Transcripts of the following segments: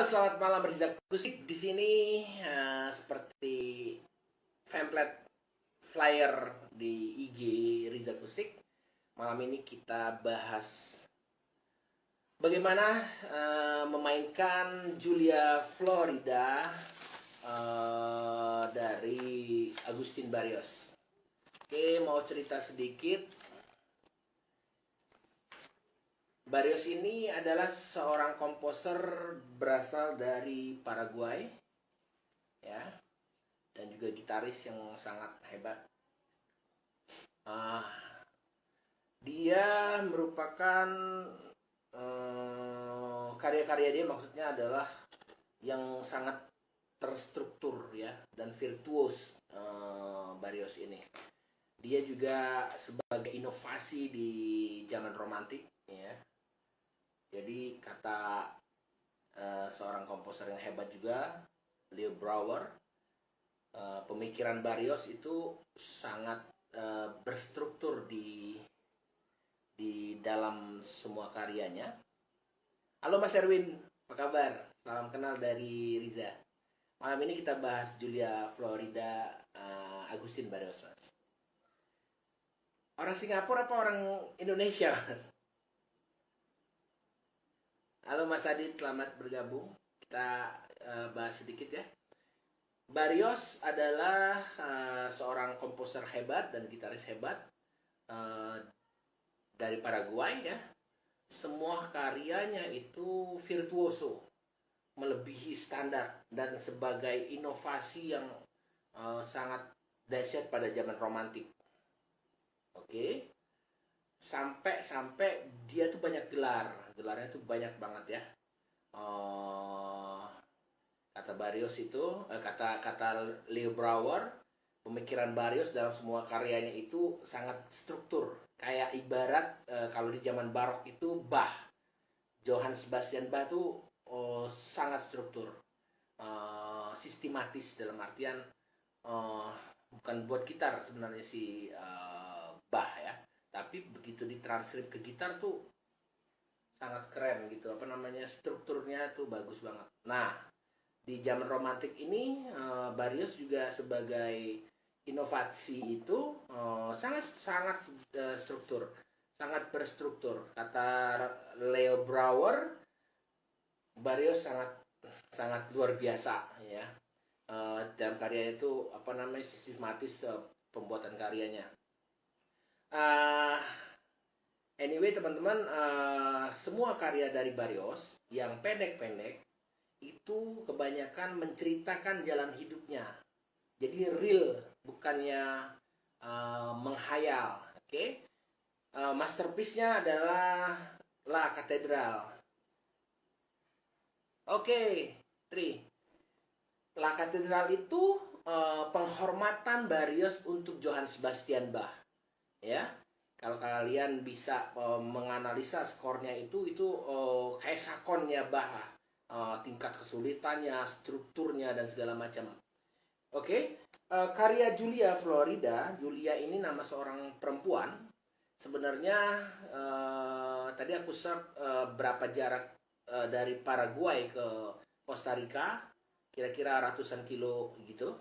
selamat malam Riza Kusik di sini seperti template flyer di IG Riza Kusik. Malam ini kita bahas bagaimana memainkan Julia Florida dari Agustin Barrios. Oke, mau cerita sedikit. Barrios ini adalah seorang komposer berasal dari Paraguay, ya, dan juga gitaris yang sangat hebat. Dia merupakan karya-karya dia maksudnya adalah yang sangat terstruktur, ya, dan virtuos. Barrios ini, dia juga sebagai inovasi di zaman romantik, ya. Jadi kata seorang komposer yang hebat juga, Leo Brouwer, pemikiran Barrios itu sangat berstruktur di dalam semua karyanya. Halo Mas Erwin, apa kabar? Salam kenal dari Riza. Malam ini kita bahas Julia Florida Agustin Barrios. Orang Singapura apa orang Indonesia? Halo Mas Adit, selamat bergabung. Kita bahas sedikit, ya. Barrios adalah seorang komposer hebat dan gitaris hebat dari Paraguay, ya. Semua karyanya itu virtuoso, melebihi standar, dan sebagai inovasi yang sangat dahsyat pada zaman romantik. Oke. Sampai dia tuh banyak gelarnya tuh banyak banget, ya. Kata Barrios itu, kata Leo Brouwer, pemikiran Barrios dalam semua karyanya itu sangat struktur, kayak ibarat kalau di zaman barok itu Bach, Johann Sebastian Bach tuh sangat struktur, sistematis, dalam artian bukan buat gitar sebenarnya si Bach, ya. Tapi begitu ditranskrip ke gitar tuh sangat keren gitu, strukturnya tuh bagus banget. Nah, di zaman romantik ini Barrios juga sebagai inovasi itu sangat struktur, sangat berstruktur. Kata Leo Brouwer, Barrios sangat luar biasa, ya. Dalam karyanya itu sistematis pembuatan karyanya. Anyway teman-teman, semua karya dari Barrios yang pendek-pendek itu kebanyakan menceritakan jalan hidupnya. Jadi real, bukannya menghayal. Oke. Masterpiece-nya adalah La Catedral. Oke, La Catedral itu penghormatan Barrios untuk Johann Sebastian Bach, ya. Kalau kalian bisa menganalisa skornya itu kayak sakonnya Bach, tingkat kesulitannya, strukturnya, dan segala macam. Oke. Karya Julia Florida, Julia ini nama seorang perempuan. Sebenarnya tadi aku search berapa jarak dari Paraguay ke Costa Rica, kira-kira ratusan kilo gitu.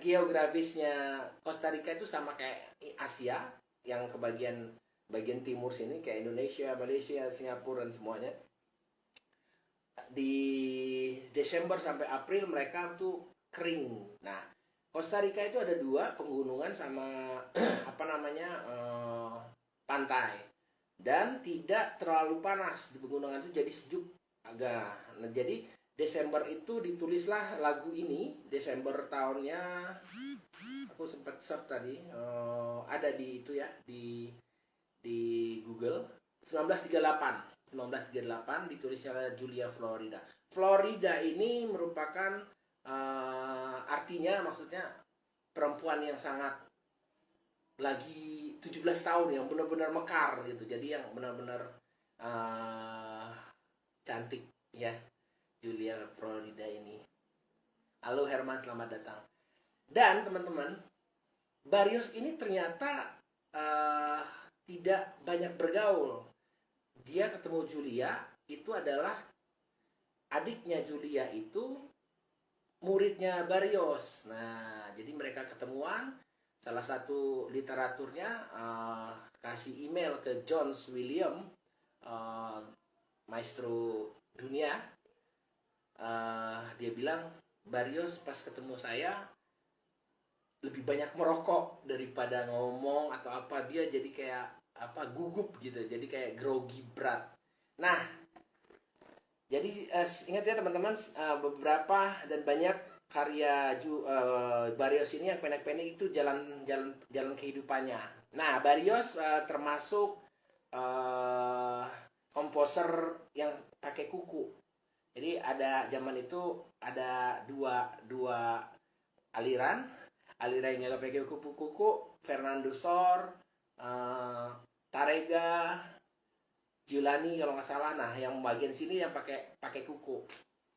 Geografisnya Costa Rica itu sama kayak Asia, yang ke bagian timur sini kayak Indonesia, Malaysia, Singapura, dan semuanya. Di Desember sampai April mereka tuh kering. Nah, Costa Rica itu ada dua pegunungan sama pantai, dan tidak terlalu panas. Di pegunungan itu jadi sejuk agak. Nah, jadi Desember itu ditulislah lagu ini. Desember tahunnya aku sempat search tadi, ada di itu, ya, di Google. 1938 ditulisnya Julia Florida. Florida ini merupakan artinya maksudnya perempuan yang sangat lagi 17 tahun, yang benar-benar mekar gitu. Jadi yang benar-benar cantik, ya, Julia Florida ini. Halo Herman, selamat datang. Dan teman-teman, Barrios ini ternyata tidak banyak bergaul. Dia ketemu Julia itu adalah adiknya Julia itu muridnya Barrios. Nah, jadi mereka ketemuan. Salah satu literaturnya kasih email ke John William, maestro dunia. Dia bilang, Barrios pas ketemu saya lebih banyak merokok daripada ngomong atau apa. Dia jadi kayak gugup gitu, jadi kayak grogi berat. Nah, jadi ingat ya teman-teman, beberapa dan banyak karya Barrios ini yang pendek-pendek itu jalan kehidupannya. Nah, Barrios termasuk komposer yang pakai kuku. Jadi ada zaman itu ada dua aliran yang nggak pakai kuku, Fernando Sor, Tarega, Giuliani kalau nggak salah. Nah, yang bagian sini yang pakai kuku.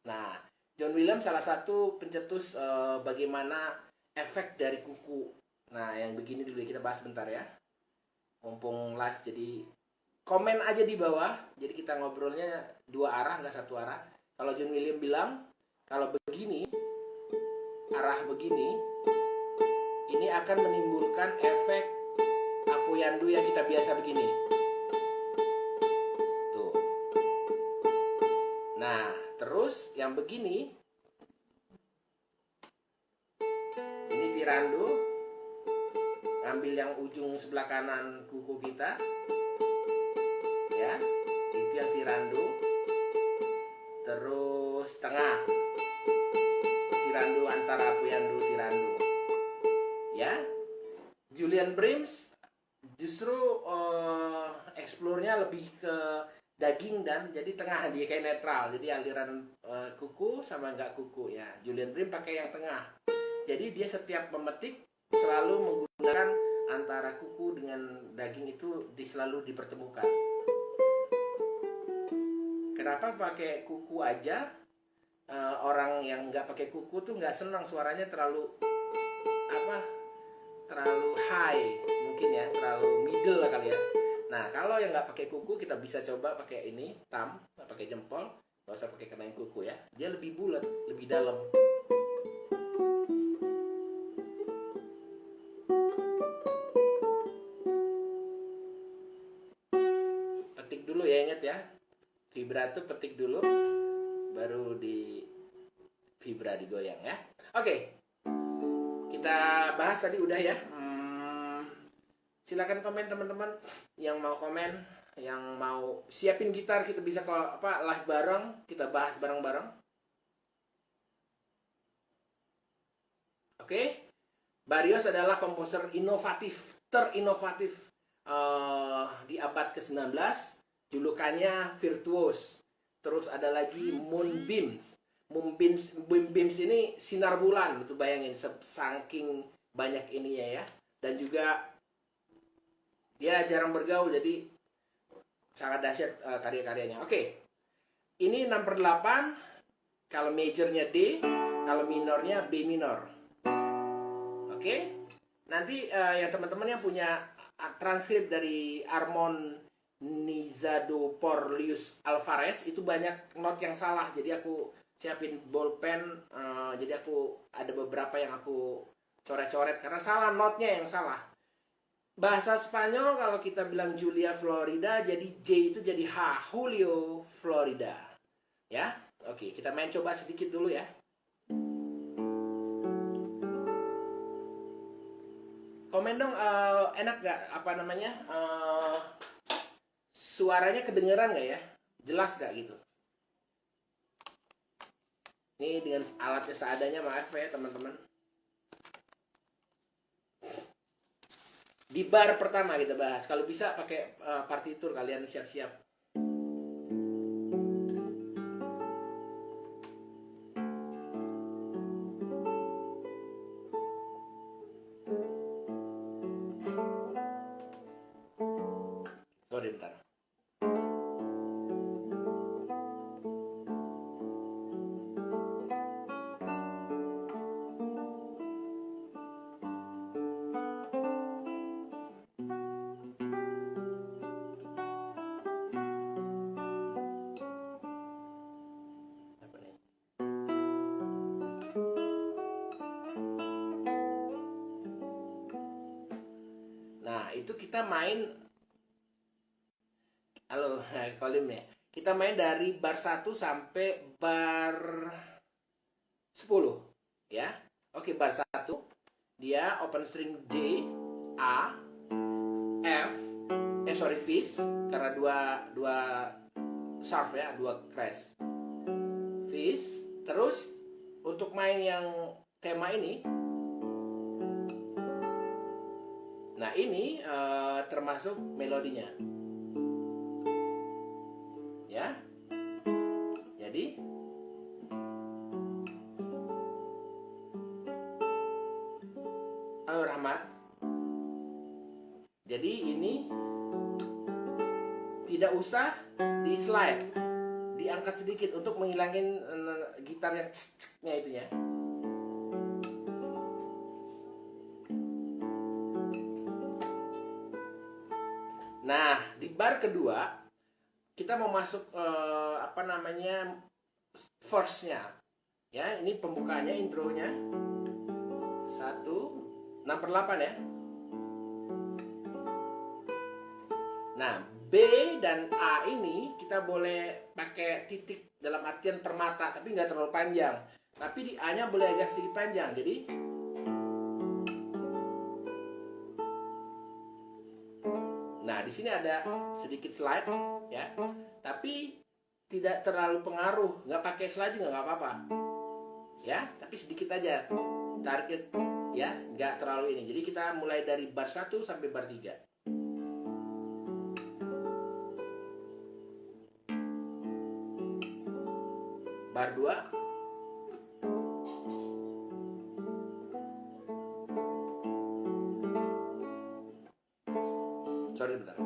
Nah, John Williams salah satu pencetus bagaimana efek dari kuku. Nah, yang begini dulu kita bahas bentar ya. Mumpung live, jadi komen aja di bawah. Jadi kita ngobrolnya dua arah, nggak satu arah. Kalau John Williams bilang, kalau begini, arah begini, ini akan menimbulkan efek apoyandu yang kita biasa begini. Tuh. Nah, terus yang begini, ini tirando, ambil yang ujung sebelah kanan kuku kita, ya, itu yang tirando. Terus tengah, tirando antara apoyandu tirando, ya. Julian Brims justru explore-nya lebih ke daging dan jadi tengah, dia kayak netral, jadi aliran kuku sama nggak kuku ya. Julian Brim pakai yang tengah, jadi dia setiap memetik selalu menggunakan antara kuku dengan daging itu selalu dipertemukan. Kenapa pakai kuku aja? Orang yang nggak pakai kuku tuh nggak senang, suaranya terlalu high mungkin ya, terlalu middle lah kali ya. Nah, kalau yang nggak pakai kuku kita bisa coba pakai ini, thumb, nggak pakai jempol, nggak usah pakai kenain kuku ya. Dia lebih bulat, lebih dalam. Petik dulu ya, ingat ya. Vibrato petik dulu, baru di vibra digoyang ya. Oke, kita bahas tadi udah ya. Silakan komen teman-teman yang mau komen, yang mau siapin gitar, kita bisa live bareng, kita bahas bareng-bareng. Oke. Barrios adalah komposer terinovatif di abad ke-19. Julukannya virtuos. Terus ada lagi moonbeams. Moonbeams ini sinar bulan, gitu, bayangin, saking banyak ininya ya. Dan juga dia jarang bergaul, jadi sangat dahsyat karya-karyanya. Oke. Ini 6/8. Kalau majornya D, kalau minornya B minor. Oke. Nanti yang teman-teman yang punya transkrip dari Armon Nizado Porlius Alvarez itu banyak not yang salah, jadi aku siapin bolpen. Jadi aku ada beberapa yang aku coret-coret karena salah, notnya yang salah. Bahasa Spanyol kalau kita bilang Julia Florida, jadi J itu jadi H, Julio Florida. Ya, oke, kita main coba sedikit dulu ya. Komen dong, enak gak suaranya kedengeran gak ya? Jelas gak gitu? Ini dengan alatnya seadanya, maaf ya teman-teman. Di bar pertama kita bahas. Kalau bisa pakai partitur, kalian siap-siap. Sorry, bentar. itu kita main, halo Kolim ya. Kita main dari bar 1 sampai bar 10 ya. Oke, bar 1 dia open string D, A, F, Fis karena dua sharp ya, dua crash. Fis. Terus untuk main yang tema ini, nah ini termasuk melodinya. Ya. Jadi halo Rahmat. Jadi ini tidak usah di slide, diangkat sedikit untuk menghilangin gitar yang cek-ceknya itunya. Nah, di bar kedua kita mau masuk verse-nya. Ya, ini pembukaannya, intronya. 1/6/8 ya. Nah, B dan A ini kita boleh pakai titik dalam artian permata, tapi nggak terlalu panjang. Tapi di A-nya boleh agak sedikit panjang. Jadi nah, di sini ada sedikit slide ya. Tapi tidak terlalu pengaruh, nggak pakai slide juga nggak apa-apa. Ya, tapi sedikit aja. Target ya, nggak terlalu ini. Jadi kita mulai dari bar 1 sampai bar 3. Bar 2. Sorry bentar.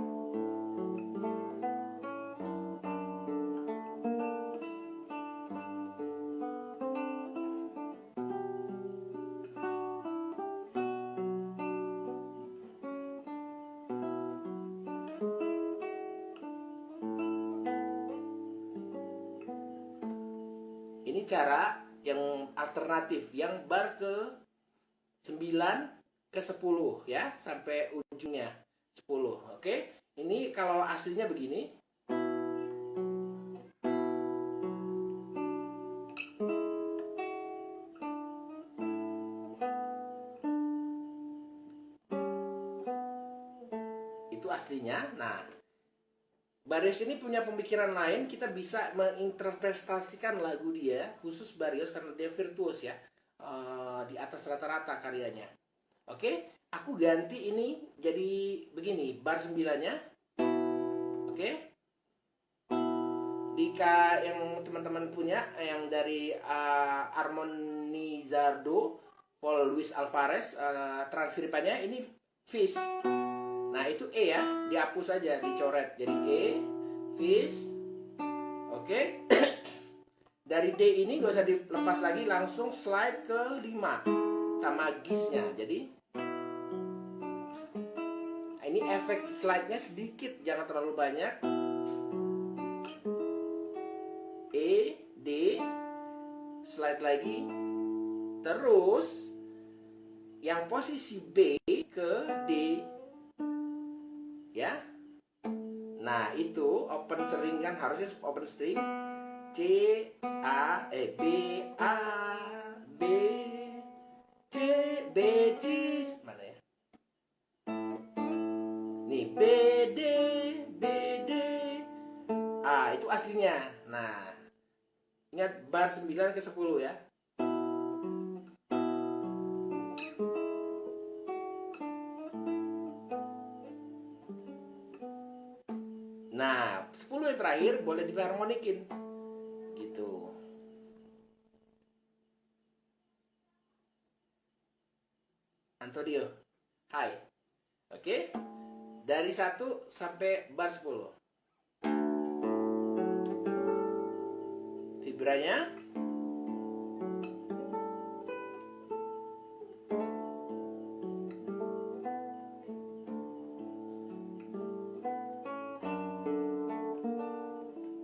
Ini cara yang alternatif, yang bar ke 9 ke 10 ya, sampai ujungnya 10. Oke. Ini kalau aslinya begini. Itu aslinya. Nah, Barrios ini punya pemikiran lain, kita bisa menginterpretasikan lagu dia, khusus Barrios karena dia virtuos ya, di atas rata-rata karyanya. Oke, aku ganti ini jadi begini, bar 9-nya. Oke. Jika yang teman-teman punya, yang dari Armonizardo, Paul Luis Alvarez, transkripsinya ini Fis. Nah itu E ya, dihapus aja, dicoret. Jadi E, Fis. Oke. Dari D ini gak usah dilepas lagi, langsung slide ke 5 sama gisnya. Jadi ini efek slide-nya sedikit, jangan terlalu banyak. E, D, slide lagi. Terus yang posisi B ke D. Ya. Nah, itu open string kan, harusnya open string B A B C B C mana ya? Nih B D A itu aslinya. Nah, ingat bar 9 ke 10 ya. Nah, 10 yang terakhir boleh diharmonikin. Gitu. Antonio. Hai. Oke. Dari 1 sampai bar 10. Vibranya.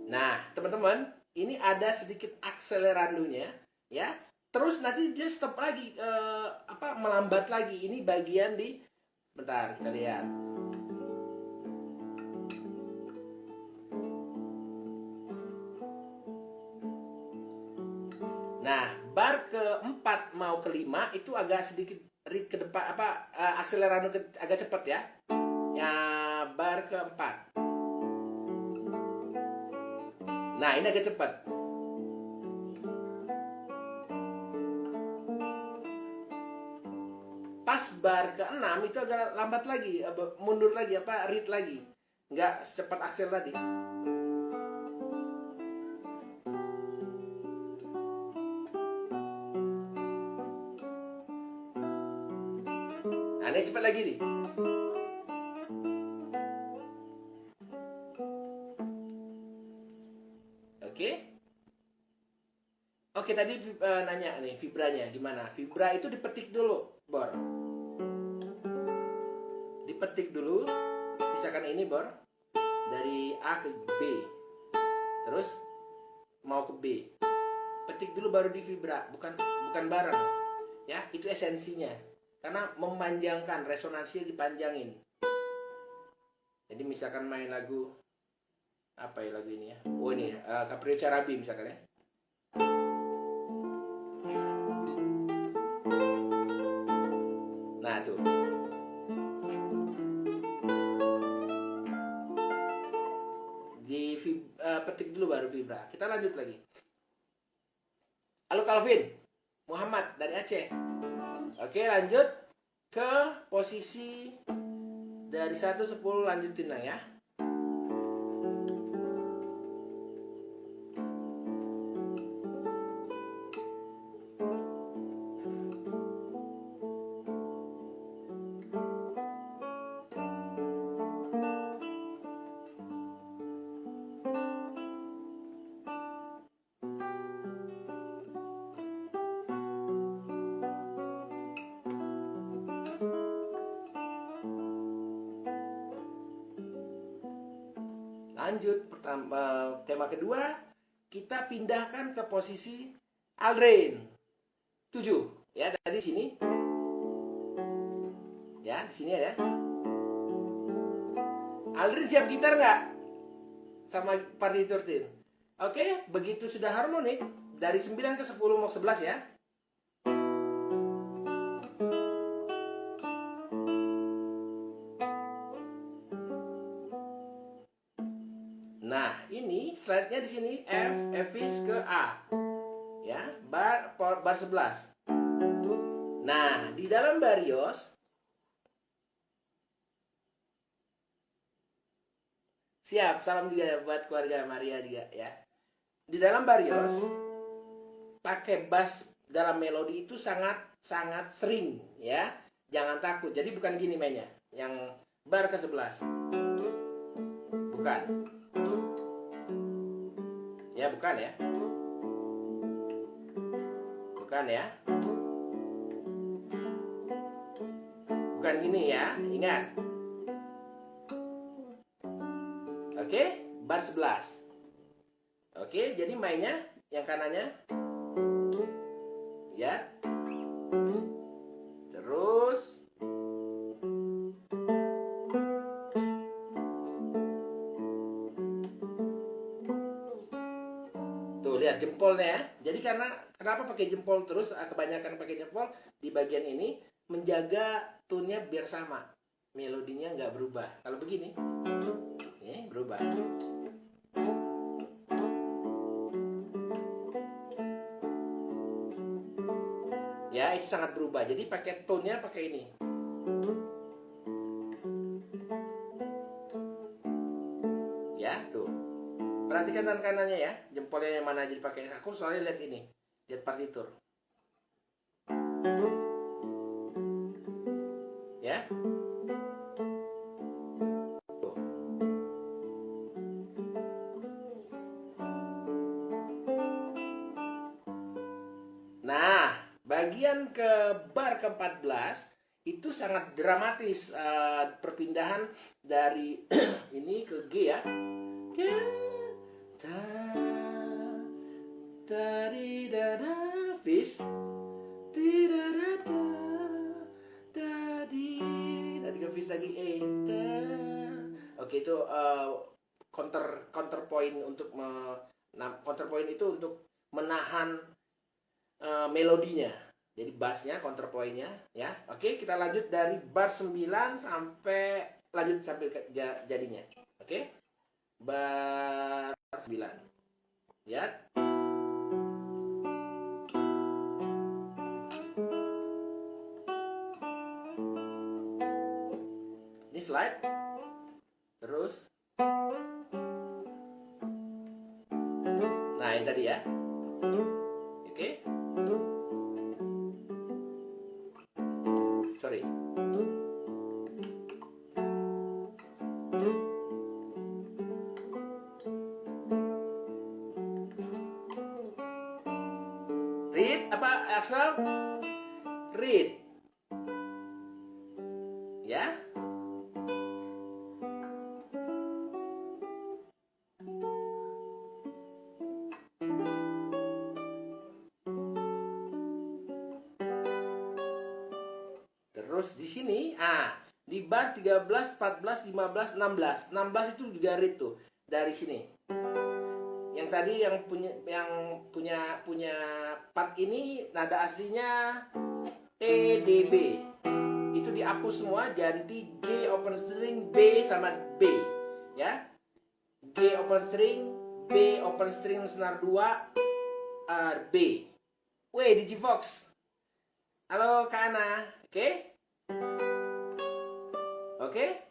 Nah, teman-teman, ini ada sedikit akselerandonya, ya. Terus nanti dia stop lagi, melambat lagi. Ini bagian di, bentar kita lihat. Nah, bar keempat mau kelima itu agak sedikit ke depan akselerasi agak cepat ya. Ya, bar keempat. Nah, ini agak cepat. Pas bar ke-6 itu agak lambat lagi, mundur lagi, read lagi. Nggak secepat aksel tadi. Nah, ini cepat lagi nih. Oke. Oke, tadi nanya nih vibranya gimana? Vibra itu dipetik dulu, Bor. Dipetik dulu. Misalkan ini, Bor. Dari A ke B. Terus mau ke B. Petik dulu baru di vibra, bukan bareng. Ya, itu esensinya. Karena memanjangkan, resonansinya dipanjangin. Jadi misalkan main lagu apa ya lagu ini ya? Oh ini Caprio Carabi misalkan ya. Nah tuh. Petik dulu baru vibra. Kita lanjut lagi. Halo Calvin, Muhammad dari Aceh. Oke, lanjut ke posisi dari 1 10 lanjutin lah ya. Lanjut tema kedua, kita pindahkan ke posisi Aldrin 7 ya, dari sini ya, di sini ya. Aldrin siap gitar nggak sama partitur Tin? Oke, begitu sudah harmonik dari 9 ke 10 mau 11 ya. Nah, ini slide-nya di sini F fis ke A. Ya, bar 11. Nah, di dalam Barrios siap, salam juga buat keluarga Maria juga ya. Di dalam Barrios pakai bass dalam melodi itu sangat sering ya. Jangan takut. Jadi bukan gini mainnya. Yang bar ke 11. Bukan. Ya, bukan ya. Bukan ya. Bukan gini ya. Ingat. Oke, bar 11. Oke, jadi mainnya yang kanannya ya. Terus tuh lihat jempolnya ya. Jadi kenapa pakai jempol terus? Kebanyakan pakai jempol di bagian ini menjaga tune-nya biar sama. Melodinya nggak berubah. Kalau begini berubah. Ya, itu sangat berubah. Jadi pakai tone-nya pakai ini. Ya, tuh. Perhatikan tangan kanannya ya. Jempolnya yang mana aja dipakai. Aku soalnya lihat ini. Lihat partitur. Ya. Nah, bagian ke bar ke-14 itu sangat dramatis, perpindahan dari ini ke G ya. Tadi dada fis tidak ada tadi nanti ke fis lagi Oke, itu counterpoint untuk counterpoint itu untuk menahan melodinya. Jadi bassnya, counterpointnya ya. Oke, kita lanjut dari bar 9 sampai lanjut sampai jadinya. Oke. Bar 9. Ya. Ini slide. Terus. Nah, ini tadi ya. Oke. Sorry. Read apa Axel? Read. Ya. Terus di sini, di bar 13, 14, 15, 16. 16 itu juga read tuh dari sini. Yang tadi yang punya part ini nada aslinya E, D, B. Itu dihapus semua, ganti G open string, B sama B, ya. G open string, B open string senar 2, B. Weh, Digivox. Halo Kak Ana, oke? Oke?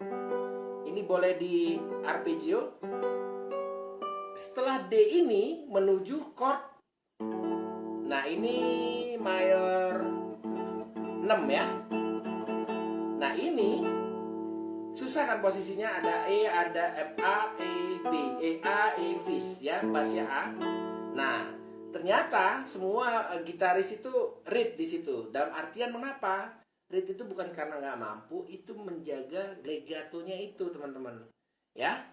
Ini boleh di arpeggio. Setelah D ini menuju chord. Nah, ini mayor 6 ya. Nah, ini susah kan posisinya, ada E, ada F, A, E, B, E, A, E, fis ya, bassnya A. Nah, ternyata semua gitaris itu read di situ. Dalam artian mengapa? Read itu bukan karena nggak mampu, itu menjaga legatonya itu, teman-teman. Ya.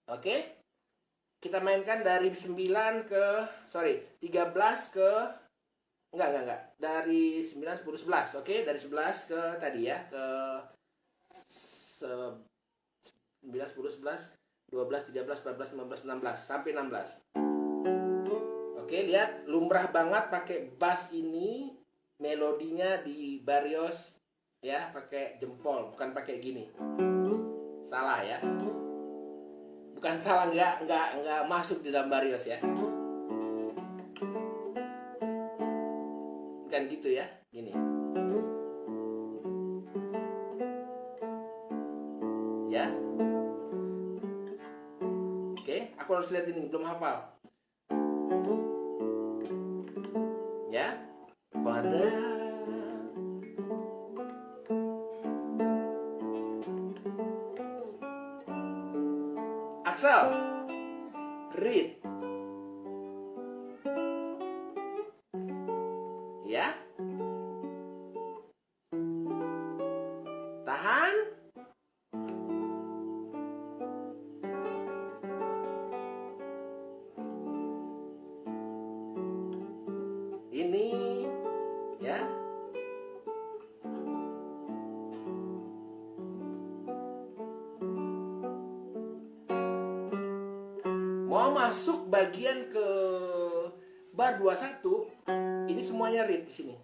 Oke. Kita mainkan dari 9 ke 13 ke enggak. Dari 9, 10, 11. Oke, dari 11 ke tadi ya, ke 9, 10, 11, 12, 13, 14, 15, 16 sampai 16. Oke, lihat lumrah banget pakai bass ini, melodinya di Barrios ya, pakai jempol, bukan pakai gini. Salah ya. Bukan salah, nggak masuk di dalam Barrios ya. Bukan gitu ya, gini. Ya. Oke, aku harus lihat ini, belum hafal. Ya. Pada Axel, read. Ya. Tahan. Ini ya. Mau masuk bagian ke bar 21, ini semuanya read di sini.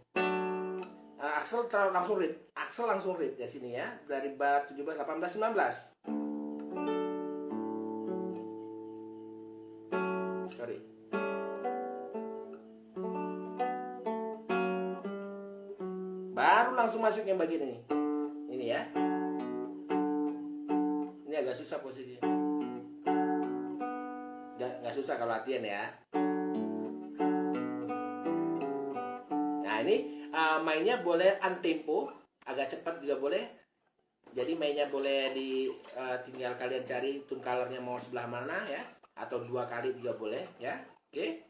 Axel langsung read. Axel langsung read ya sini ya, dari bar 17, 18, 19. Sorry. Baru langsung masuk yang bagian ini. Ini ya. Ini agak susah posisinya. Nggak susah kalau latihan ya. Nah, ini mainnya boleh untempo, agak cepat juga boleh. Jadi mainnya boleh tinggal kalian cari tune colornya mau sebelah mana ya, atau 2 kali juga boleh ya. Oke.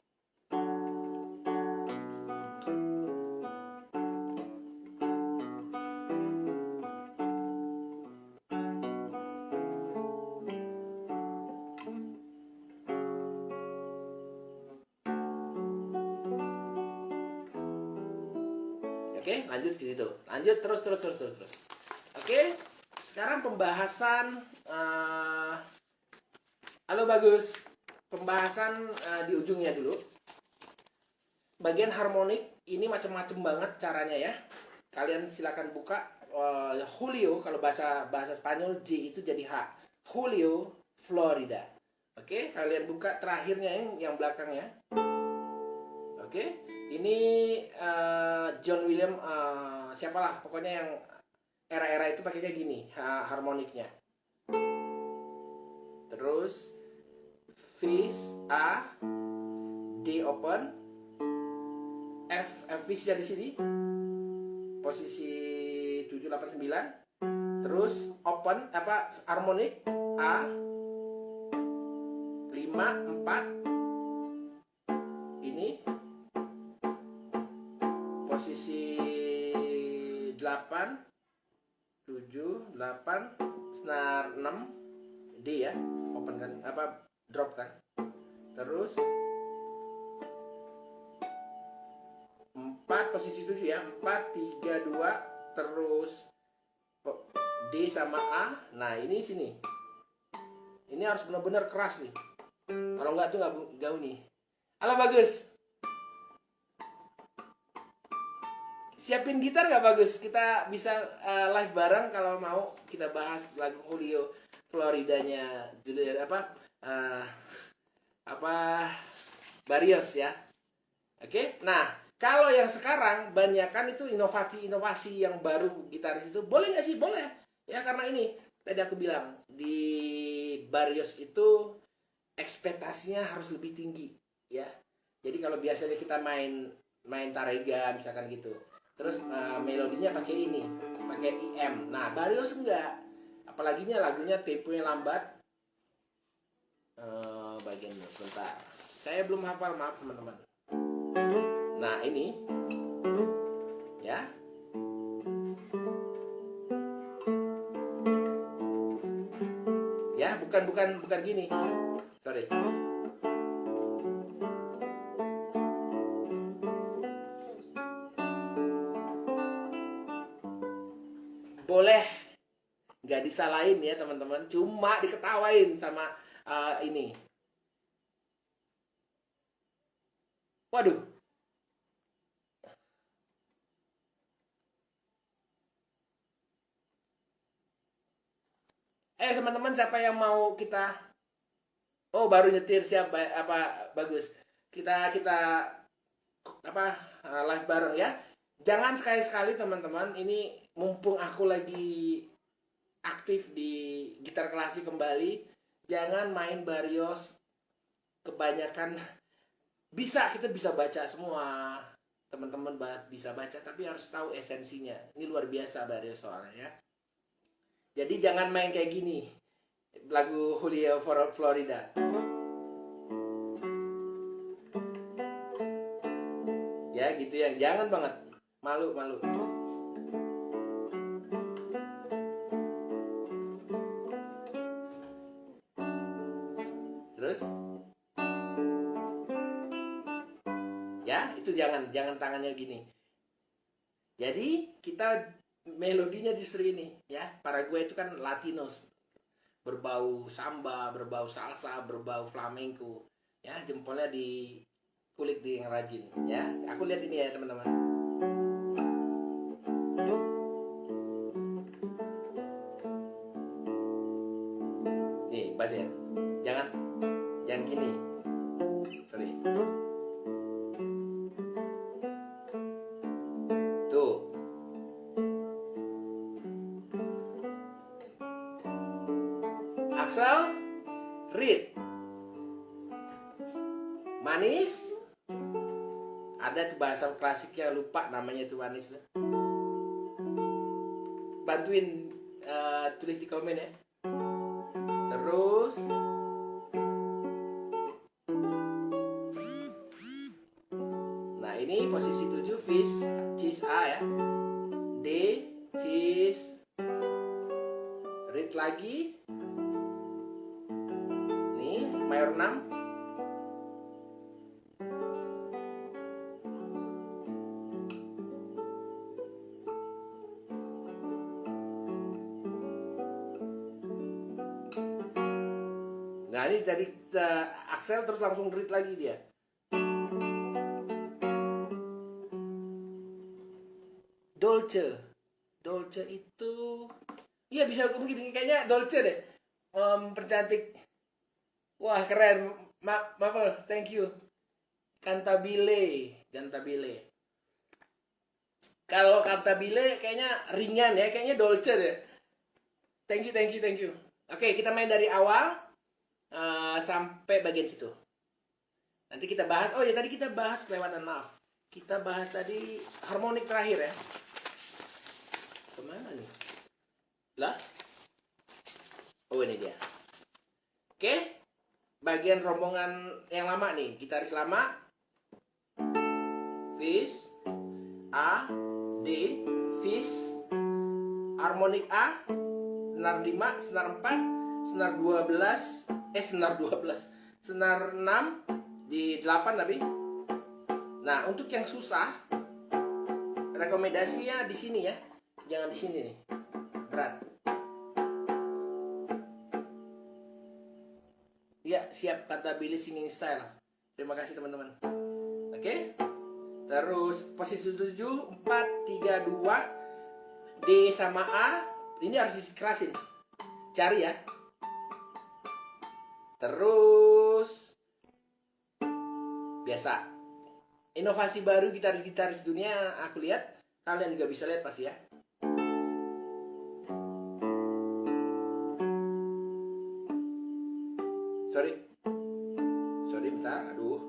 Oke, lanjut ke situ. Lanjut terus. Oke, sekarang pembahasan Halo Bagus. Pembahasan di ujungnya dulu. Bagian harmonik ini macam-macam banget caranya ya. Kalian silakan buka Julio, kalau bahasa Spanyol J itu jadi H. Julio Florida. Oke, kalian buka terakhirnya yang belakangnya. Oke, ini John William siapalah pokoknya yang era-era itu pakainya gini harmoniknya. Terus Fis A, D open, F Fis dari sini posisi 789, terus open harmonik A 5 4, ini posisi 8 7 8, senar 6, D ya, open kan drop kan, terus 4 posisi 7 ya, 4 3 2, terus D sama A. Nah ini sini, ini harus benar-benar keras nih, kalau enggak tuh nggak gaul nih. Halo Bagus, siapin gitar nggak Bagus? Kita bisa live bareng kalau mau, kita bahas lagu Julio Floridanya judul Barrios ya. Oke, nah kalau yang sekarang banyakan itu inovasi yang baru gitaris itu, boleh nggak sih? Boleh ya, karena ini tadi aku bilang di Barrios itu ekspektasinya harus lebih tinggi ya. Jadi kalau biasanya kita main tarega misalkan gitu, terus melodinya pakai ini, pakai IM. Nah Barrios enggak, apalaginya lagunya temponya lambat. Bagian bentar, saya belum hafal, maaf teman-teman. Nah ini ya, ya bukan gini, sorry. Boleh nggak disalahin ya teman-teman, cuma diketawain sama ini. Waduh, teman-teman siapa yang mau kita, oh baru nyetir, siap Bagus, kita live bareng ya. Jangan sekali-sekali teman-teman, ini mumpung aku lagi aktif di gitar klasik kembali, jangan main Barrios kebanyakan. Kita bisa baca semua, teman-teman bisa baca, tapi harus tahu esensinya. Ini luar biasa Barrios soalnya ya. Jadi jangan main kayak gini lagu Julio Florida ya, gitu ya, jangan banget, malu. Terus ya, itu jangan tangannya gini. Jadi kita melodinya justru ini ya, para gue itu kan Latinos, berbau samba, berbau salsa, berbau flamenco ya, jempolnya di kulik di yang rajin ya. Aku lihat ini ya teman-teman. Nih bass ya, jangan gini, sorry. Tuh Axel Reed manis, ada tuh bahasa klasiknya, lupa namanya tuh manis. Bantuin tulis di komen ya. Terus nah ini posisi 7 Fis Cis A ya, D Cis Reed lagi, nih mayor 6. Nah ini tadi Axel terus langsung read lagi dia. Dolce. Dolce itu, iya bisa mungkin kayaknya Dolce deh. Percantik. Wah keren. Mapel, thank you. Cantabile. Kalau Cantabile kayaknya ringan ya, kayaknya Dolce deh. Thank you. Oke, kita main dari awal sampai bagian situ. Nanti kita bahas. Oh ya tadi kita bahas kelewatan, maaf. Kita bahas tadi harmonik terakhir ya. Kemana nih? Lah? Oh ini dia. Oke. Bagian rombongan yang lama nih. Gitaris lama. Fis. A. D. Fis. Harmonik A. Senar 5. Senar 4. Senar 12. Senar 12. Senar 6. Di 8 tapi. Nah untuk yang susah. Rekomendasinya di sini ya. Jangan di sini nih, berat. Ya, siap Cantabile singing style. Terima kasih teman-teman. Oke. Terus posisi 7, 4, 3, 2. D sama A. Ini harus dikerasin. Cari ya. Terus biasa. Inovasi baru gitaris-gitaris dunia aku lihat. Kalian juga bisa lihat pasti ya. Sorry bentar, aduh.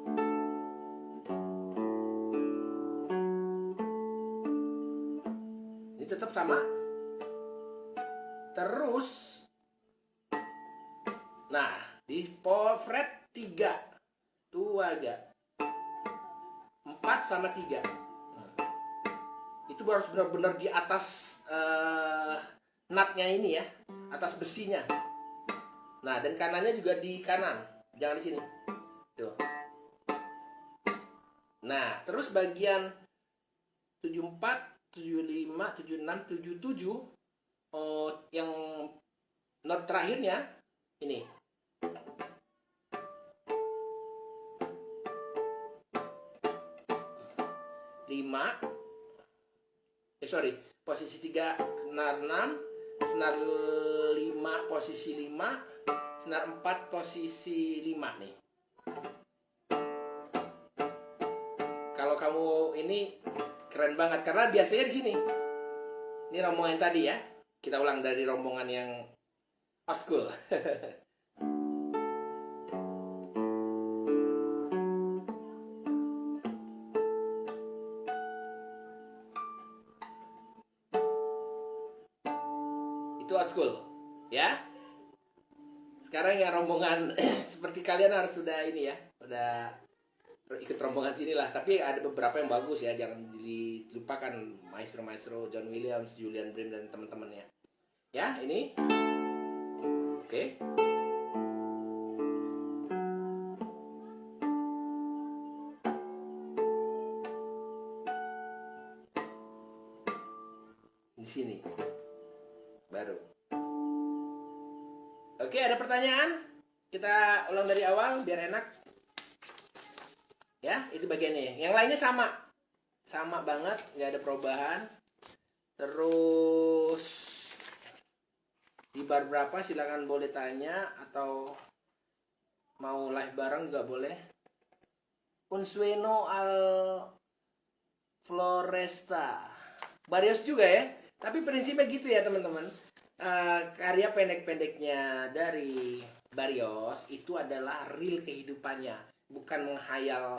Ini tetap sama. Terus, nah di fret 3 tuh agak 4 sama 3. Itu harus benar-benar di atas nutnya ini ya, atas besinya. Nah, dan kanannya juga di kanan, jangan di sini. Tuh. Nah, terus bagian 74, 75, 76, 77 yang not terakhirnya ini. Posisi 3 senar 6, senar 5 posisi 5, senar 4 posisi 5 nih. Kalau kamu ini keren banget karena biasanya di sini. Ini rombongan tadi ya. Kita ulang dari rombongan yang old school. Itu old school ya. Sekarang yang rombongan seperti kalian harus sudah ini ya, udah ikut rombongan sini lah. Tapi ada beberapa yang bagus ya, jangan dilupakan maestro John Williams, Julian Bream dan teman-temannya ya. Ini oke. Di sini baru. Oke, ada pertanyaan? Kita ulang dari awal biar enak. Ya, itu bagiannya. Yang lainnya sama. Sama banget, nggak ada perubahan. Terus di bar berapa silakan boleh tanya, atau mau live bareng juga boleh. Unsueno al Floresta. Barrios juga ya. Tapi prinsipnya gitu ya teman-teman. Karya pendek-pendeknya dari Barrios itu adalah real kehidupannya, bukan menghayal.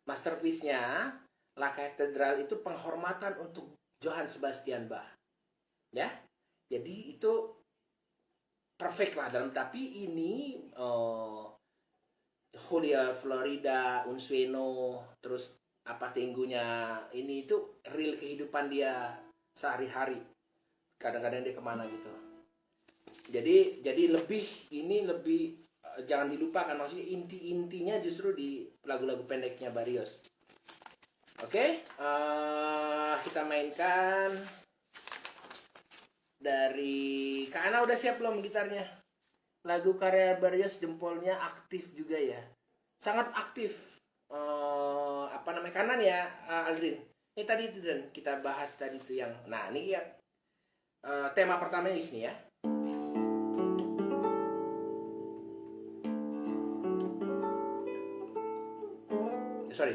Masterpiece-nya La Cathedral itu penghormatan untuk Johann Sebastian Bach ya. Jadi itu perfect lah dalam. Tapi ini Julia Florida, Unsueno, terus apa Tenggunya, ini itu real kehidupan dia sehari-hari. Kadang-kadang dia kemana gitu. Jadi lebih jangan dilupakan, maksudnya intinya justru di lagu-lagu pendeknya Barrios. Oke, kita mainkan dari Kak Ana. Udah siap belum gitarnya? lagu karya Barrios jempolnya aktif juga ya, sangat aktif. Apa namanya kanan ya, Aldrin. Ini tadi itu dan kita bahas tadi itu yang, nah ini ya tema pertamanya di sini ya. Sorry.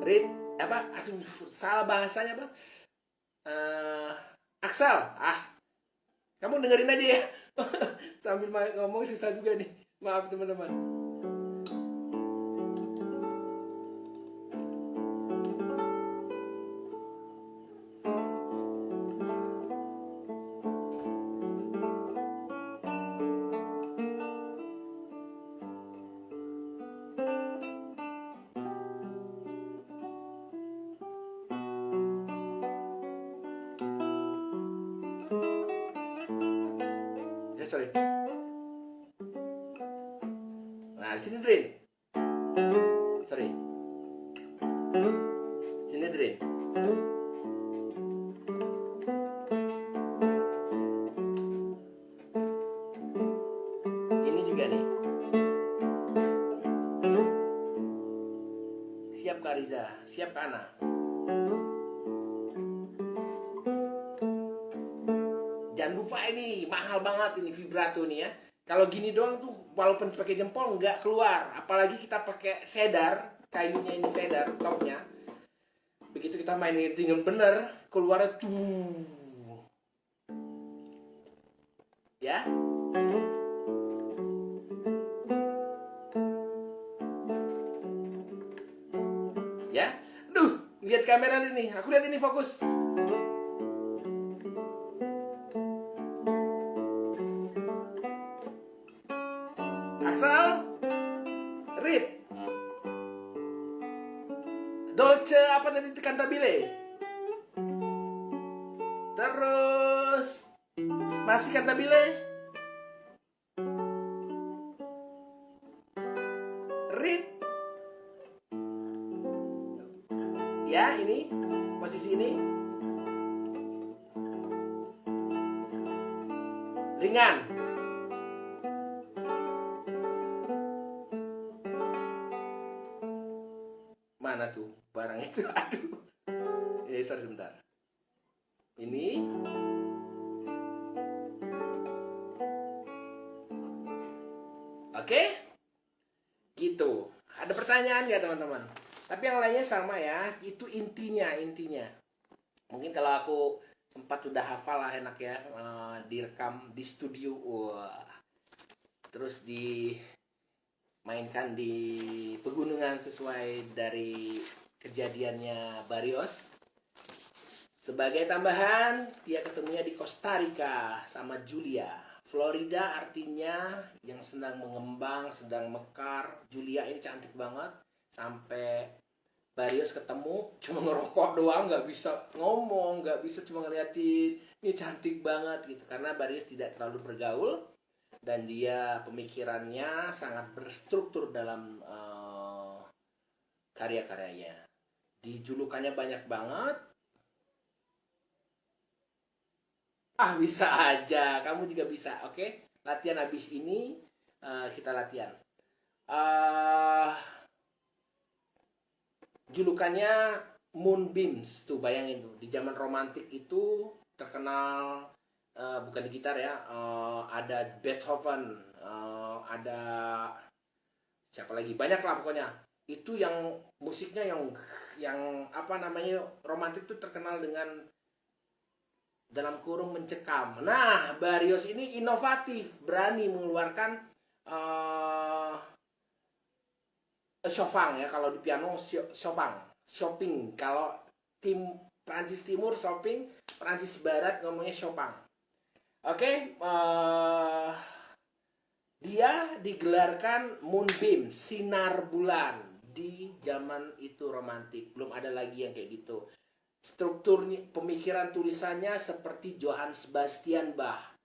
Read apa? Aduh, salah bahasanya apa? Aksal. Kamu dengerin aja ya. Sambil ngomong susah juga nih. Maaf teman-teman. Sorry. Nah, sini Drin. Sorry. Sini Drin. Ini juga nih. Siap Kak Riza, siap Kak Ana. Jangan lupa ini mahal banget ini vibrato nih ya. Kalau gini doang tuh walaupun pakai jempol nggak keluar. Apalagi kita pakai cedar, kayunya ini cedar topnya. Begitu kita mainin dengan bener, keluarnya tuh. Ya. Ya. Duh, lihat kamera ini. Aku lihat ini fokus. Aksal, read. Dolce apa tadi Cantabile? Terus masih Cantabile? Read. Ya, ini posisi ini. Ringan. Mana tuh barang itu? Aduh. Sorry sebentar. Ini. Oke. Gitu. Ada pertanyaan nggak teman-teman? Tapi yang lainnya sama ya. Itu intinya. Mungkin kalau aku sempat sudah hafal lah enak ya. Direkam di studio. Wah. Terus mainkan di pegunungan sesuai dari kejadiannya Barrios. Sebagai tambahan, dia ketemunya di Costa Rica sama Julia. Florida artinya yang sedang mengembang, sedang mekar. Julia ini cantik banget. Sampai Barrios ketemu, cuma ngerokok doang, nggak bisa ngomong, nggak bisa cuma ngeliatin. Ini cantik banget gitu. Karena Barrios tidak terlalu bergaul. Dan dia pemikirannya sangat berstruktur dalam karya-karyanya. Dijulukannya banyak banget. Bisa aja. Kamu juga bisa, oke? Latihan habis ini, kita latihan. Julukannya Moonbeams. Tuh, bayangin tuh. Di zaman romantik itu terkenal. Bukan di gitar ya, ada Beethoven, ada siapa lagi, banyak lah pokoknya. Itu yang musiknya yang apa namanya romantik itu terkenal dengan dalam kurung mencekam. Nah, Barrios ini inovatif, berani mengeluarkan Chopin ya, kalau di piano Chopin. Kalau tim Prancis Timur Chopin, Prancis Barat ngomongnya Chopin. Oke, dia digelarkan Moonbeam, sinar bulan. Di zaman itu romantik, belum ada lagi yang kayak gitu. Strukturnya, pemikiran tulisannya seperti Johann Sebastian Bach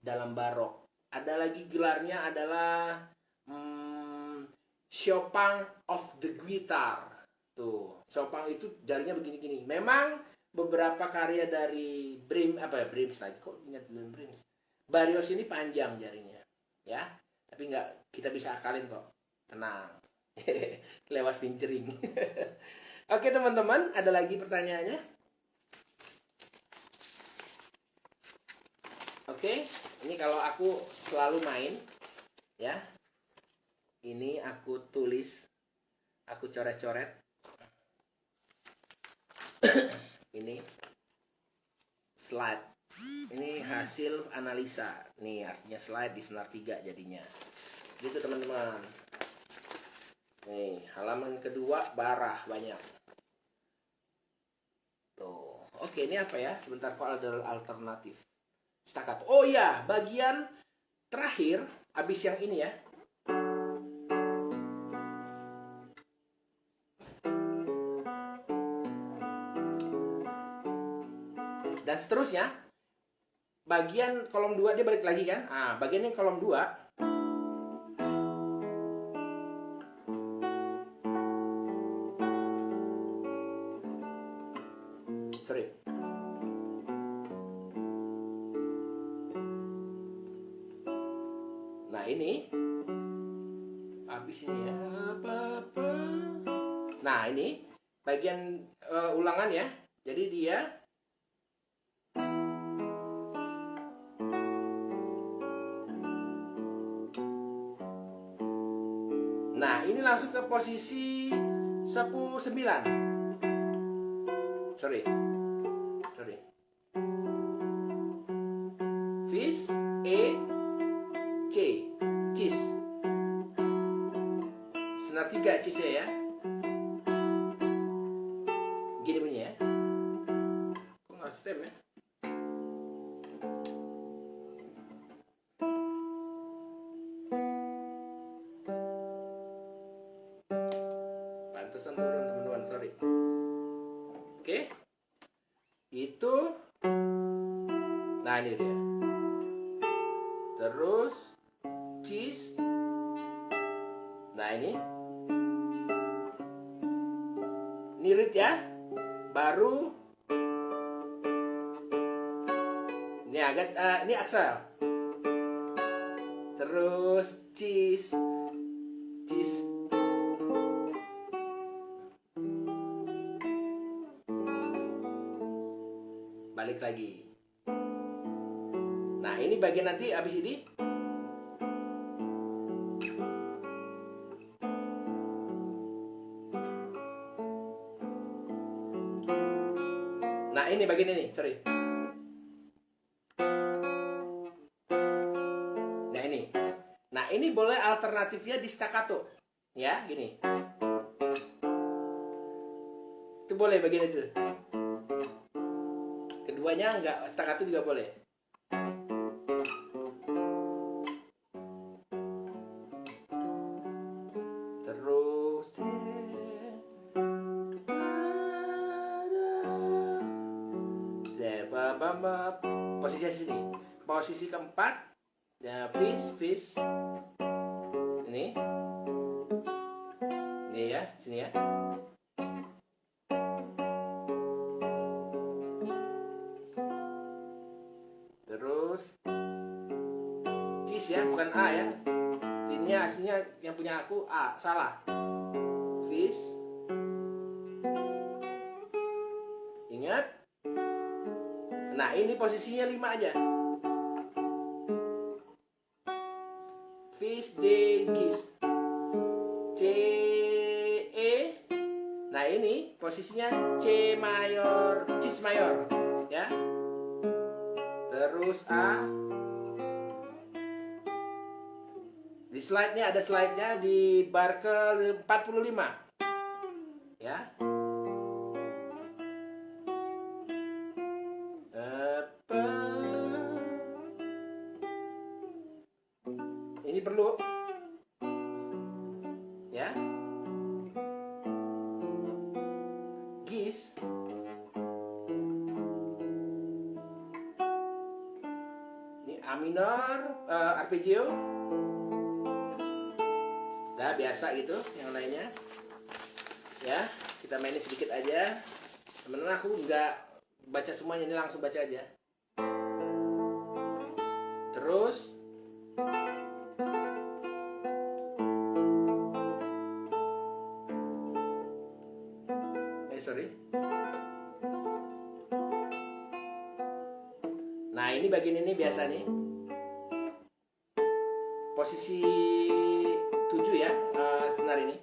dalam barok. Ada lagi gelarnya adalah Chopin of the Guitar. Tuh, Chopin itu jarinya begini-gini. Memang beberapa karya dari Brims lagi kok ingat belum Brims. Barrios ini panjang jarinya, ya. Tapi nggak, kita bisa akalin kok. Tenang. Lewat pincering. Oke teman-teman, ada lagi pertanyaannya? Oke, ini kalau aku selalu main, ya. Ini aku tulis, aku coret-coret. Ini slide. Ini hasil analisa. Nih artinya slide di senar 3 jadinya. Gitu teman-teman. Nih, halaman kedua barah banyak. Tuh. Oke, ini apa ya? Sebentar, kok ada alternatif. Staccato. Oh iya, bagian terakhir habis yang ini ya. Dan seterusnya, bagian kolom 2 dia balik lagi kan? Ah, bagian yang kolom 2 sorry. Nah, ini habis ini ya. Nah, ini bagian ulangan ya. Jadi dia nah, ini langsung ke posisi 10-9. Sorry. Fish, E, C. Cheese. Senar 3 cheese ya. Gini bunyi ya. Kok nggak stem ya? Pantesan turun teman-teman, sorry. Oke. Itu. Nah, ini dia. Terus cheese. Nah, ini nirit ya. Baru ini agak ini aksel. Terus cheese. Balik lagi. Nah, ini bagian nanti habis ini. Nah, ini bagian ini, sorry. Nah, ini. Nah, ini boleh alternatifnya di staccato. Ya, gini. Itu boleh bagian itu. Keduanya enggak, staccato juga boleh. Terus posisi sini. Posisi keempat ya, fish. Ini ya, sini ya. Terus cheese ya, bukan A ya. Ini aslinya yang punya aku A, salah. Fish. Ingat. Nah, ini posisinya 5 aja. Fish, D, gis. C, E. Nah, ini posisinya C mayor, cis mayor, ya. Terus A. Di slide-nya ada slide-nya di bar ke 45. Ya. Ini perlu ya. Gis. Ini A minor, arpeggio. Nah, biasa gitu yang lainnya. Ya, kita mainin sedikit aja. Temen-temen, aku nggak baca semuanya, ini langsung baca aja. Terus sorry. Nah, ini bagian ini biasa nih. Posisi 7 ya, senar ini.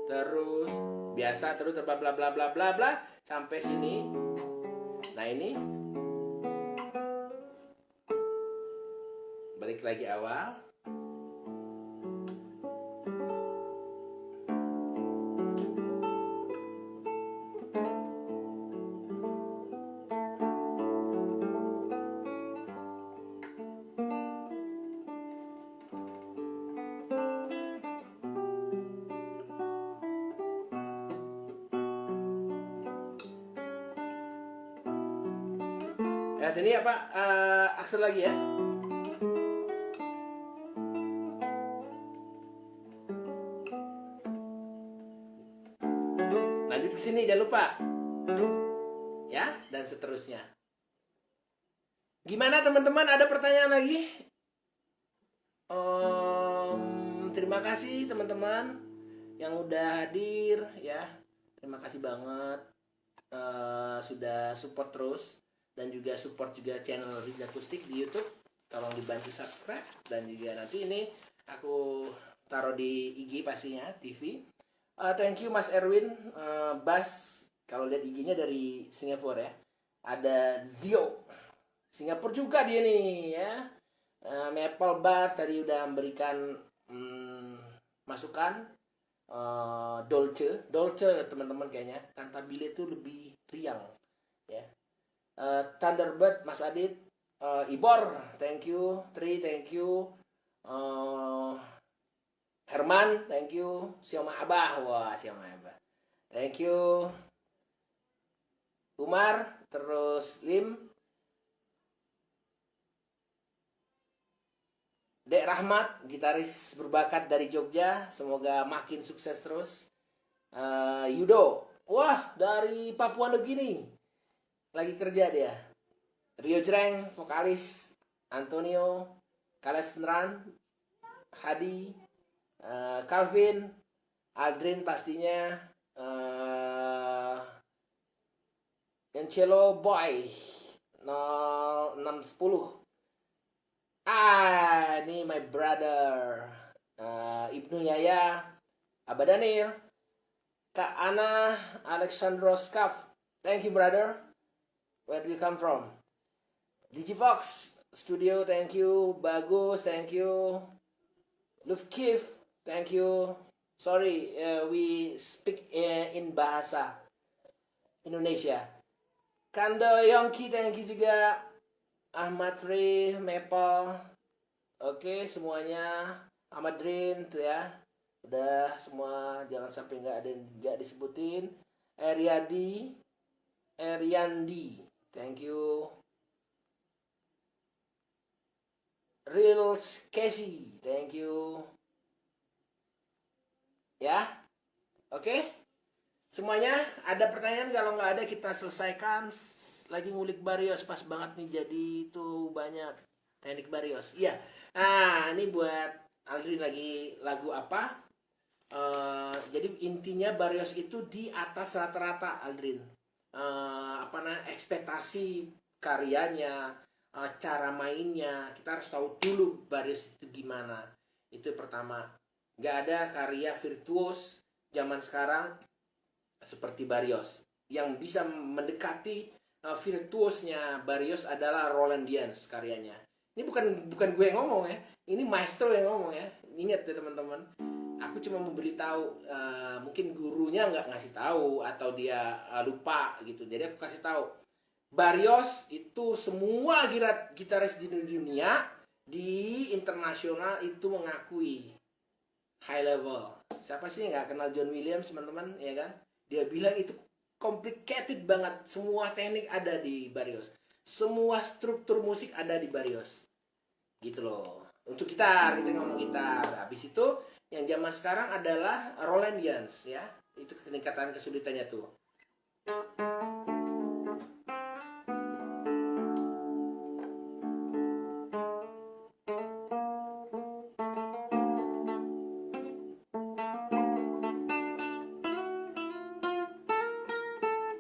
Terus biasa, terus bla bla bla bla bla bla sampai sini. Nah, ini balik lagi awal. Nah, sini apa? Aksel lagi ya. Lanjut ke sini, jangan lupa. Ya, dan seterusnya. Gimana teman-teman? Ada pertanyaan lagi? Terima kasih teman-teman yang udah hadir ya. Terima kasih banget sudah support terus. Dan juga support juga channel Riza Akustik di YouTube. Tolong dibantu subscribe. Dan juga nanti ini aku taruh di IG pastinya, TV. Thank you Mas Erwin Bas. Kalau lihat IG-nya dari Singapura ya. Ada Zio Singapura juga dia nih ya. Maple Bass tadi udah memberikan masukan. Dolce teman-teman kayaknya. Cantabile itu lebih riang ya. Thunderbird Mas Adit, Ibor thank you, Tri thank you, Herman thank you, Sioma Abah, wah Sioma Abah thank you, Umar, terus Lim, Dek Rahmat gitaris berbakat dari Jogja, semoga makin sukses terus. Yudo, wah dari Papua Nugini lagi kerja dia. Rio Jreng, vokalis. Antonio, Kalestran, Hadi, Calvin, Aldrin pastinya, Cello Boy 0610. Ini my brother. Ibnu Yaya, Abah Daniel, Kak Ana, Alexandros Kaf. Thank you brother. Where do you come from? Digivox Studio, thank you. Bagus, thank you. Lufkif, thank you. Sorry, we speak in bahasa Indonesia. Kando Yongki, thank you juga. Ahmad Free, Maple. Oke, semuanya. Ahmad Drin tuh ya. Udah semua, jangan sampai nggak disebutin. Eriandi, thank you. Real Casey, thank you. Ya, oke. Semuanya ada pertanyaan? Kalau nggak ada kita selesaikan. Lagi ngulik Barrios, pas banget nih jadi itu banyak teknik Barrios. Iya. Nah, ini buat Aldrin lagi lagu apa? Jadi intinya Barrios itu di atas rata-rata Aldrin. Ekspektasi karyanya, cara mainnya, kita harus tahu dulu Barrios itu gimana. Itu pertama. Nggak ada karya virtuos zaman sekarang seperti Barrios. Yang bisa mendekati virtuosnya Barrios adalah Roland Dians karyanya. Ini bukan gue yang ngomong ya, ini maestro yang ngomong ya. Ingat ya teman-teman. Aku cuma memberitahu, mungkin gurunya nggak ngasih tahu atau dia lupa gitu. Jadi aku kasih tahu, Barrios itu semua gitaris di dunia di internasional itu mengakui high level. Siapa sih nggak kenal John Williams teman-teman, ya kan? Dia bilang itu complicated banget, semua teknik ada di Barrios, semua struktur musik ada di Barrios, gitu loh. Untuk gitar, kita ngomong gitar. Habis itu yang zaman sekarang adalah Roland Dians ya. Itu peningkatan kesulitannya tuh.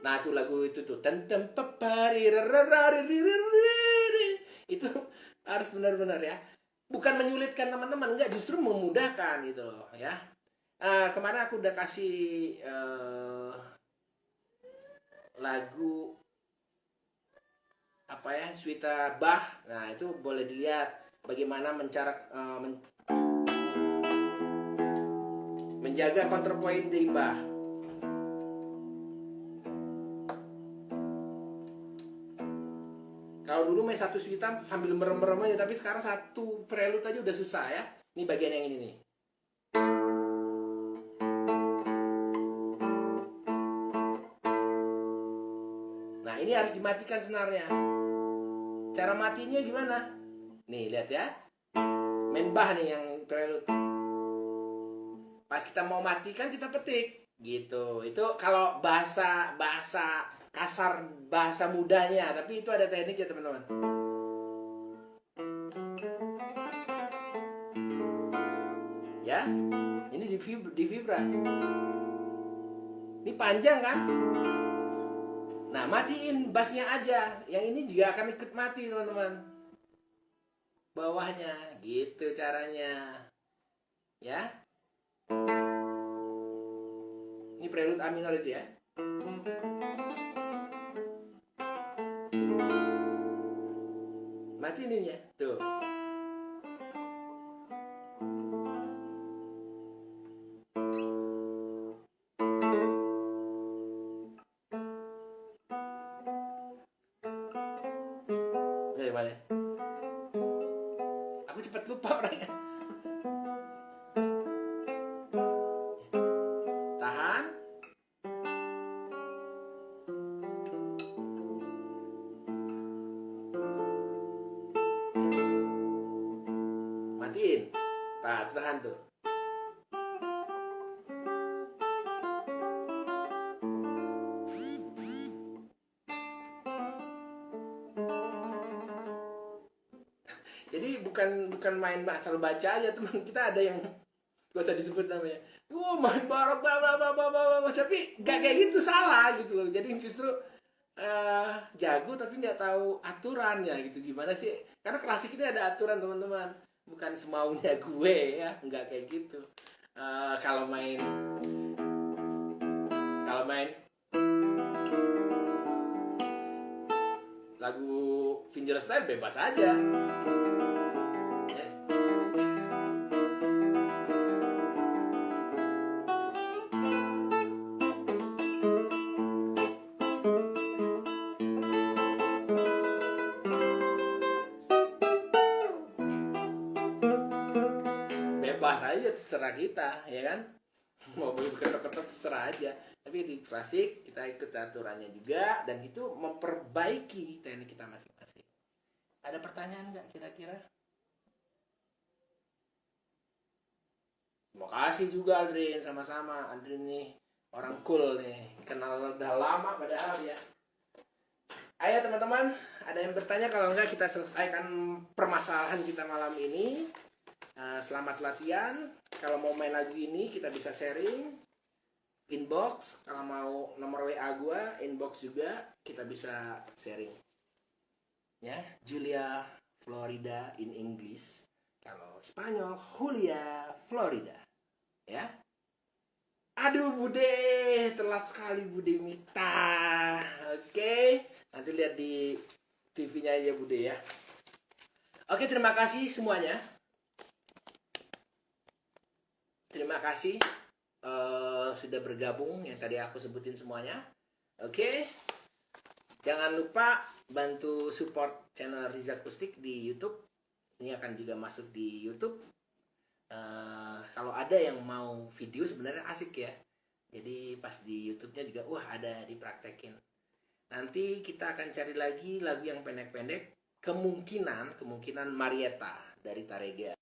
Nah, itu lagu itu tuh. Tentem pepari itu harus benar-benar ya. Bukan menyulitkan teman-teman, enggak, justru memudahkan gitu loh ya. Kemarin aku udah kasih lagu apa ya, Suite Bach. Nah, itu boleh dilihat bagaimana menjaga counterpoint di Bach. Kalau dulu main satu suite sambil merem-merem aja, tapi sekarang satu prelude aja udah susah ya. Ini bagian yang ini nih. Nah, ini harus dimatikan senarnya. Cara matinya gimana? Nih, lihat ya. Main Bach nih yang prelude. Pas kita mau matikan, kita petik gitu. Itu kalau bahasa kasar, bahasa mudanya, tapi itu ada tekniknya teman-teman. Ya, ini di vibra. Ini panjang kan? Nah, matiin bassnya aja. Yang ini juga akan ikut mati teman-teman. Bawahnya, gitu caranya. Ya. Ini prelude A minor itu ya. Mati ininya, tuh. Gimana? Aku cepat lupa orangnya. Tahan. Matiin. Nah, tahan tuh. Jadi bukan main asal baca aja teman, kita ada yang gak usah disebut namanya. Main barok tapi gak kayak gitu, salah gitu loh. Jadi justru jago tapi nggak tahu aturannya gitu, gimana sih? Karena klasik ini ada aturan teman-teman, bukan semaunya gue ya, nggak kayak gitu. Kalau main lagu fingerstyle bebas aja. Bebas aja, terserah kita ya kan, mau berketok-ketok terserah aja. Tapi di klasik kita ikut aturannya juga, dan itu memperbaiki teknik kita masing-masing. Ada pertanyaan nggak kira-kira? Terima kasih juga Aldrin, sama-sama. Aldrin nih orang cool nih, kenal udah lama padahal ya. Ayo teman-teman, ada yang bertanya? Kalau enggak kita selesaikan permasalahan kita malam ini. Selamat latihan. Kalau mau main lagu ini kita bisa sharing inbox. Kalau mau nomor WA gua inbox juga, kita bisa sharing ya. Julia Florida in English, kalau Spanyol Julia Florida ya. Aduh Bude, telat sekali Bude Mita. Oke, nanti lihat di TV-nya aja Bude ya. Oke, terima kasih semuanya. Terima kasih sudah bergabung yang tadi aku sebutin semuanya. Oke. Jangan lupa bantu support channel Riza Akustik di YouTube. Ini akan juga masuk di YouTube. Kalau ada yang mau video sebenarnya asik ya. Jadi pas di YouTube-nya juga ada dipraktekin. Nanti kita akan cari lagi lagu yang pendek-pendek. Kemungkinan Marietta dari Tarega.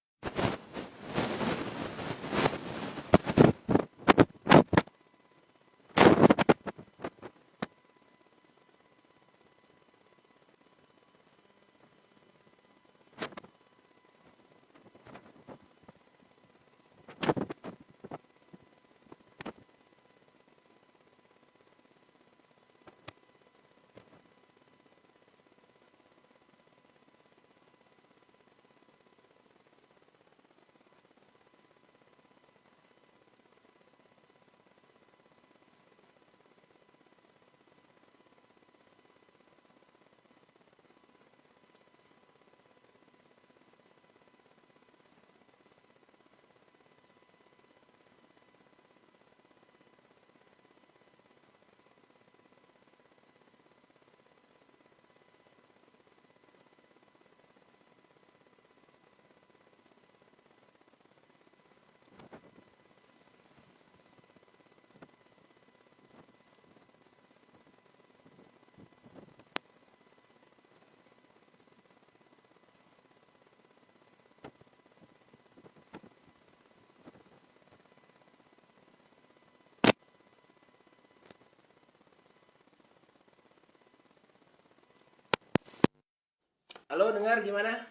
Halo, dengar gimana?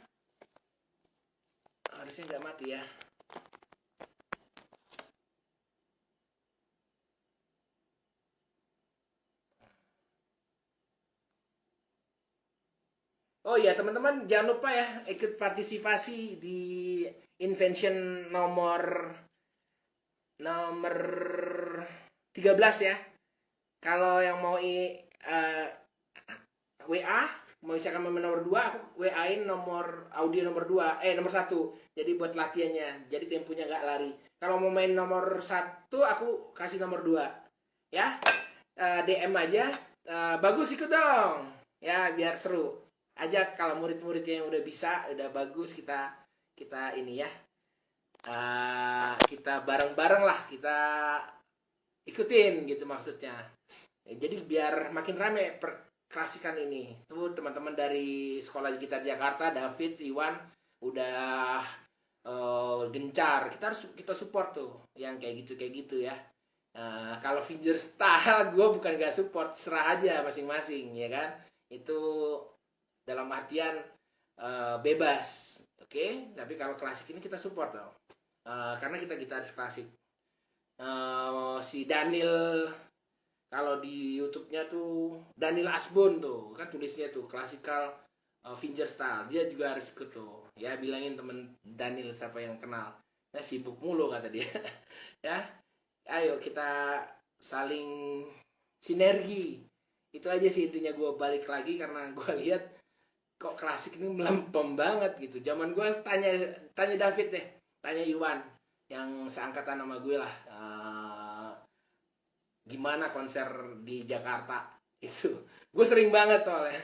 Harusnya nggak mati ya. Oh iya teman-teman, jangan lupa ya ikut partisipasi di invention nomor nomor 13 ya. Kalau yang mau WA, mau misalkan nomor 2, aku WA-in nomor audio nomor 2, nomor 1. Jadi buat latihannya, jadi temponya nggak lari. Kalau mau main nomor 1, aku kasih nomor 2. Ya, DM aja. Bagus ikut dong. Ya, biar seru. Ajak kalau murid-muridnya yang udah bisa, udah bagus, kita ini ya. Kita bareng-bareng lah, kita ikutin gitu maksudnya. Jadi biar makin rame perklasikan ini. Tuh teman-teman dari sekolah kita di Jakarta, David, Iwan udah gencar. Kita support tuh yang kayak gitu ya. Kalau fingerstyle gue bukan gak support, serah aja masing-masing ya kan. Itu dalam artian bebas, oke? Tapi kalau klasik ini kita support dong. Karena kita gitaris klasik. Si Daniel, kalau di YouTube-nya tuh Daniel Asbon tuh kan tulisnya tuh classical fingerstyle, dia juga harus ikut tuh ya. Bilangin temen Daniel siapa yang kenal, ya sibuk mulu kata dia. Ya ayo kita saling sinergi, itu aja sih intinya. Gue balik lagi karena gue lihat kok klasik ini melempem banget gitu. Zaman gue tanya David deh, tanya Iwan yang seangkatan sama gue lah, gimana konser di Jakarta itu. Gue sering banget soalnya,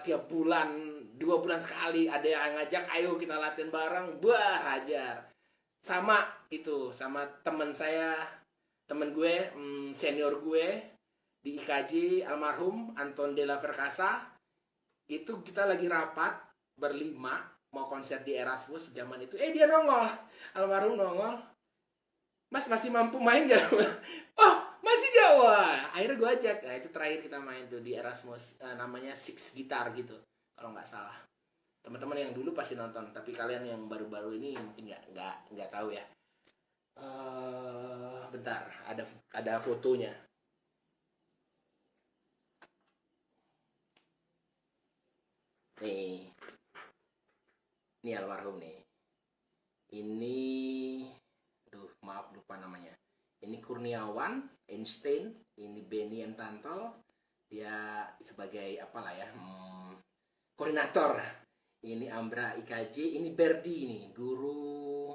tiap bulan 2 bulan sekali ada yang ngajak, ayo kita latihan bareng, hajar. Sama itu, sama temen gue, senior gue di IKJ, almarhum Anton Della Perkasa. Itu kita lagi rapat berlima mau konser di Erasmus zaman itu. Dia nongol, almarhum nongol, Mas masih mampu main gak? Oh masih Jawa. Akhirnya gue ajak. Nah itu terakhir kita main tuh di Erasmus, namanya Six Gitar gitu kalau nggak salah. Teman-teman yang dulu pasti nonton, tapi kalian yang baru-baru ini mungkin nggak tahu ya. Bentar, ada fotonya. Nih, ini almarhum nih. Ini, maaf lupa namanya. Ini Kurniawan Einstein, ini Benny M. Tanto, dia sebagai apalah ya, koordinator. Ini Ambra IKJ, ini Berdi nih, guru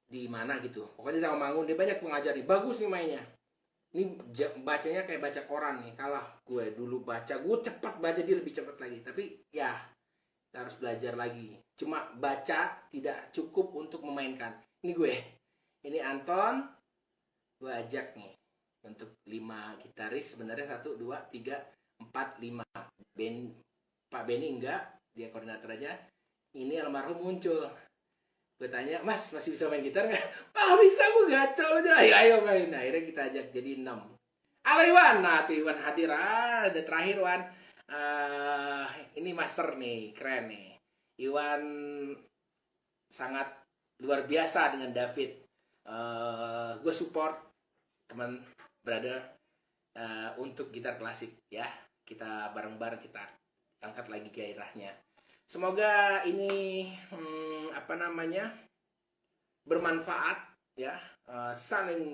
di mana gitu. Pokoknya di Rawamangun, dia banyak pengajar nih, bagus nih mainnya. Ini bacanya kayak baca koran nih. Kalah gue dulu baca, gue cepat baca, dia lebih cepat lagi. Tapi ya kita harus belajar lagi. Cuma baca tidak cukup untuk memainkan. Ini gue, ini Anton, gue ajak nih untuk 5 gitaris. Sebenarnya 1, 2, 3, 4, 5. Pak Benny enggak, dia koordinator aja. Ini almarhum muncul. Gue tanya, Mas masih bisa main gitar nggak? Bisa, gue gacor aja. Ayo main. Akhirnya kita ajak jadi 6. Halo Iwan. Nah tuh Iwan hadir. Udah terakhir Wan. Ini master nih, keren nih. Iwan sangat luar biasa dengan David. Gue support teman brother untuk gitar klasik ya. Kita bareng-bareng, kita angkat lagi gairahnya. Semoga ini bermanfaat ya, saling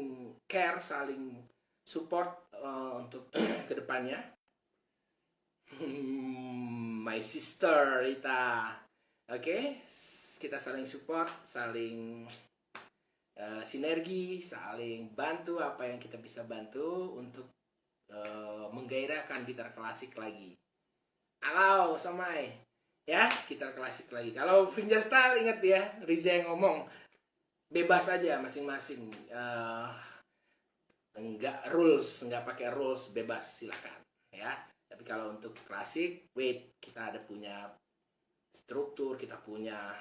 care, saling support untuk kedepannya. My sister Rita, oke, kita saling support, saling sinergi, saling bantu apa yang kita bisa bantu untuk menggairahkan gitar klasik lagi. Halo Samai ya, gitar klasik lagi. Kalau fingerstyle ingat ya, Riza yang ngomong, bebas aja masing-masing, enggak pakai rules, bebas silakan ya. Tapi kalau untuk klasik, kita ada punya struktur, kita punya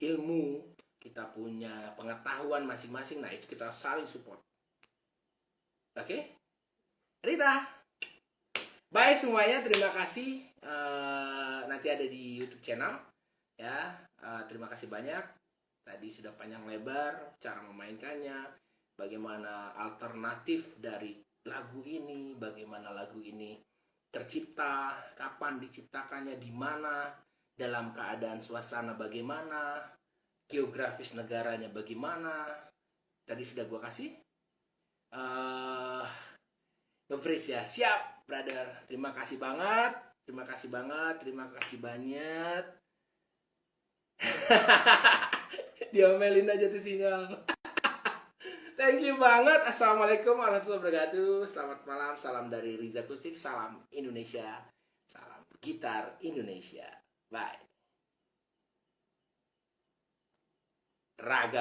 ilmu, kita punya pengetahuan masing-masing. Nah itu kita saling support. Oke? Rita, bye semuanya, terima kasih. nanti ada di YouTube channel ya. Terima kasih banyak. Tadi sudah panjang lebar cara memainkannya, bagaimana alternatif dari lagu ini, bagaimana lagu ini tercipta, kapan diciptakannya, di mana, dalam keadaan suasana bagaimana, geografis negaranya bagaimana. Tadi sudah gue kasih nge-freeze ya. Siap brother, terima kasih banget, terima kasih banget, terima kasih banyak. Diomelin aja tuh sinyal. Thank you banget. Assalamualaikum warahmatullahi wabarakatuh. Selamat malam. Salam dari Riza Kustik. Salam Indonesia. Salam gitar Indonesia. Bye. Raga.